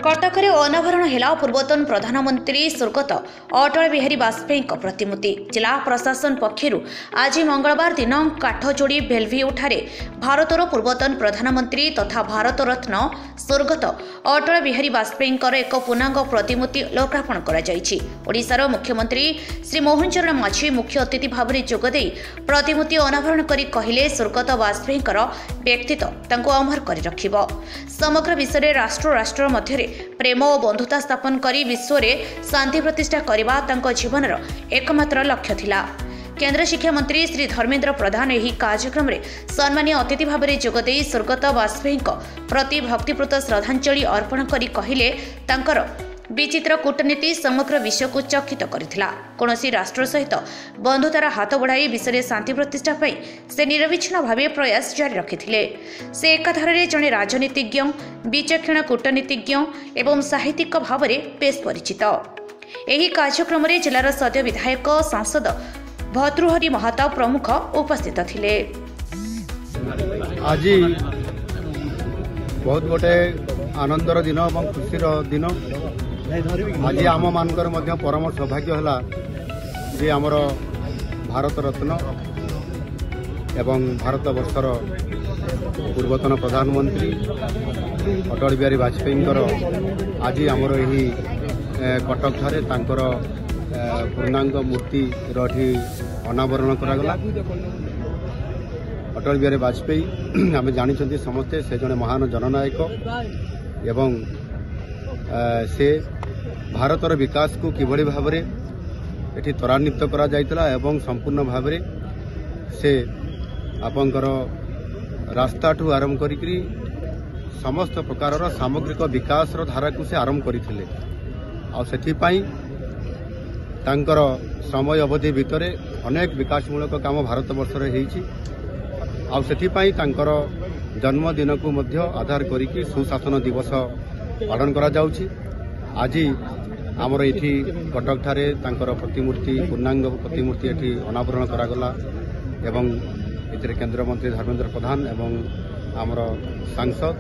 कटक में अनावरण है पूर्वतन प्रधानमंत्री स्वर्गत अटल बिहारी वाजपेयी प्रतिमूर्ति। जिला प्रशासन पक्षर आज मंगलवार दिन काठजोड़ी बेलभ्यू ठारे भारतर पूर्वतन प्रधानमंत्री तथा भारत रत्न स्वर्गत अटल बिहारी वाजपेयी एक पूर्णांग प्रतिमूर्ति लोकार्पण कर मुख्यमंत्री श्री मोहन चरण माझी मुख्य अतिथि भाव में जोगदे प्रतिमूर्ति अनावरण कर कहले स्वर्गत वाजपेयी व्यक्तित्व अमर कर रखिब। समग्र विश्व राष्ट्र मध्य प्रेम और बंधुता स्थापन करी विश्व में शांति प्रतिष्ठा करबा तांको जीवनर एकमात्र लक्ष्य थिला। केंद्र शिक्षा मंत्री श्री धर्मेंद्र प्रधान यह कार्यक्रम में सम्मानीय अतिथि भाव में जोगदे स्वर्गत वाजपेयी प्रति भक्तिपूत श्रद्धांजलि अर्पण करी कहले तांकर विचित्र कूटनीति समग्र विश्व को चकित करथिला। कौनसी राष्ट्र सहित बंधुतार हाथ बढ़ाई विश्व में शांति प्रतिष्ठा पाई से निरविच्छिन्न भाव प्रयास जारी रखिथिले। से एकाधारे जड़े राजनीतिज्ञ विचक्षण कूटनीतिज्ञ एवं साहित्यिक भाव में बेस परिचित। एही कार्यक्रम में जिलार सद्य विधायक सांसद भर्तृहरि महाताव प्रमुख उपस्थित थिले। आज बहुत गोटे आनंदर दिन और खुशीर दिन। आज आम मानकर परम सौभाग्य है जे आमर भारत रत्न एवं भारत वर्षर पूर्वतन प्रधानमंत्री अटल बिहारी वाजपेयी आज आमर यही कटक ठारे तांकर पूर्णांग मूर्ति अनावरण करागला। अटल बिहारी वाजपेयी आम जानी समस्ते से जड़े महान जननायक एवं से भारतर विकास को किभली भाव में एठी त्वरान्वित करा जायतिला एवं संपूर्ण भाव में से आपंकर रास्ता ठू आरंभ करी समस्त प्रकार सामग्रिक विकास धारा को से आरंभ करथिले। आ सेथिपाई तांकर समय अवधि भितर अनेक विकासमूलक काम भारत वर्ष रे आ सेथिपाई तांकर जन्मदिन को मध्य आधार करिकी सुशासन दिवस पालन करा जाउछि। आज आमर एठी कटक ठारे तांकर प्रतिमूर्ति पूर्णांग प्रतिमूर्ति एठी अनावरण करागला एवं एथिरे केंद्र मंत्री धर्मेंद्र प्रधान एवं आमर सांसद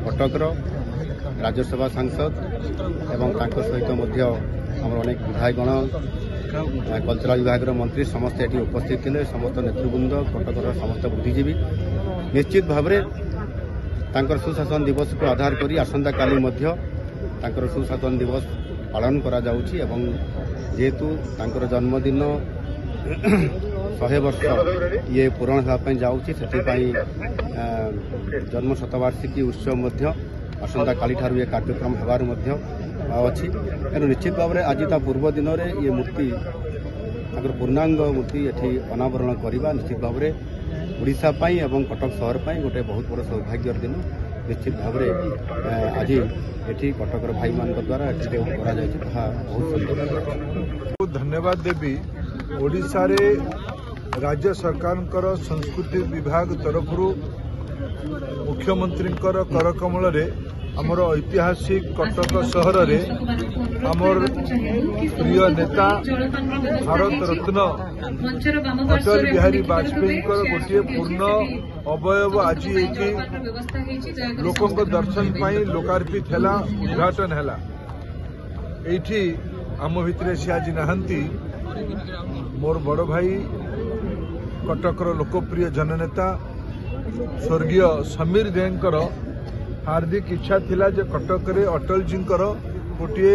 कटकर राज्यसभा सांसद एवं तांकर सहित मध्य आमर अनेक विधायकगण कल्चरल विभाग मंत्री समस्त एठी उपस्थित थिले। समस्त नेतृवृंद कटकर समस्त बुद्धिजीवी निश्चित भाव तांकर सुशासन दिवस को आधार करी आसंता काली मध्य तांकर सुशासन दिवस पालन करा जाउछि एवं जेहेतु तांकर जन्मदिन 100 वर्ष ये पूरण होगा जाउछि सेथिपाई जन्म शतवार्षिकी उत्सव मध्य आसंता काली ठारू ये कार्यक्रम होबार मध्य अछि। एनु निश्चित भाव में आज ता पूर्व दिन रे ये मूर्ति तांकर पूर्णांग मूर्ति एठी अनावरण करबा निश्चित भाव में ओडिशा पाई एवं कटक शहर पाई गोटे बहुत बड़ सौभाग्य दिन। निश्चित भाव में आज एठी कटकर भाई मान द्वारा बहुत धन्यवाद देवी। ओडिशा रे राज्य सरकार संस्कृति विभाग तरफ मुख्यमंत्री कर कमल रे आमर ऐतिहासिक कटक शहर रे आमर प्रिय नेता भारत रत्न अटल बिहारी वाजपेयी गोटे पूर्ण अवयव आज ये लोकों दर्शन पाई लोकार्पित है उद्घाटन है। ये आम भितर से आज नहांती मोर बड़ भाई कटकर लोकप्रिय जननेता स्वर्गीय समीर देंकर हार्दिक इच्छा थिला जे कटक रे अटल जी गोटे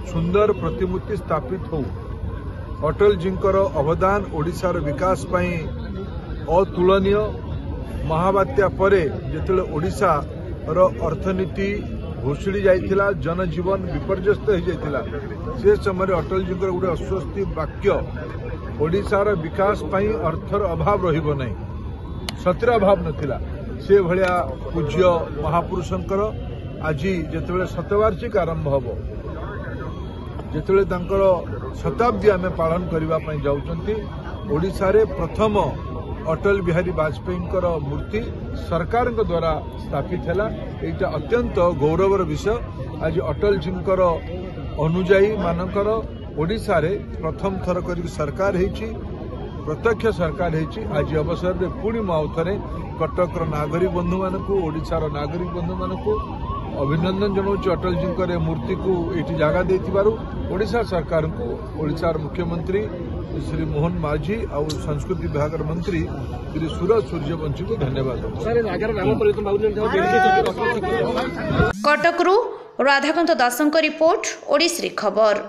सुंदर प्रतिमूर्ति स्थापित हो। अटल जी अवदान ओडिशार विकास पाई अतुलनीय। महाबात्या परे जेतेले ओडिशा रो अर्थनीति भूषुड़ी जाइथिला जनजीवन विपर्यस्त हो जाइथिला से समय अटल जी गोटे अस्वस्थी वाक्य ओडिशार विकास पाई अर्थर अभाव रहिबो नै सतिर अभाव नथिला से भलिया पूज्य महापुरुषंकर आज जेतेले शतवार्षिक आरंभ हबो जेतेले तांकर शताब्दी आमे पालन करिबा पई जाउचंती। ओडिशा रे प्रथम अटल बिहारी वाजपेयी मूर्ति सरकार द्वारा स्थापित है। यहाँ अत्यंत गौरवर विषय। आज अटल जी अनुजाई मानकर ओडिशा रे प्रथम थर कर सरकार है प्रत्यक्ष सरकार है। आज अवसर में पुणी आउ थे कटकर नागरिक बंधु मानक ओडिशार नागरिक बंधु मानक अभिनंदन जनाऊँ अटल जी मूर्ति को ये जगह देथिबारु ओडिशा सरकार को ओडिशार मुख्यमंत्री श्री मोहन माझी और संस्कृति विभाग मंत्री श्री सूरज सूर्यवंशी को धन्यवाद। कटकरू राधाकांत दासଙ୍କ रिपोर्ट ओडिश्री खबर।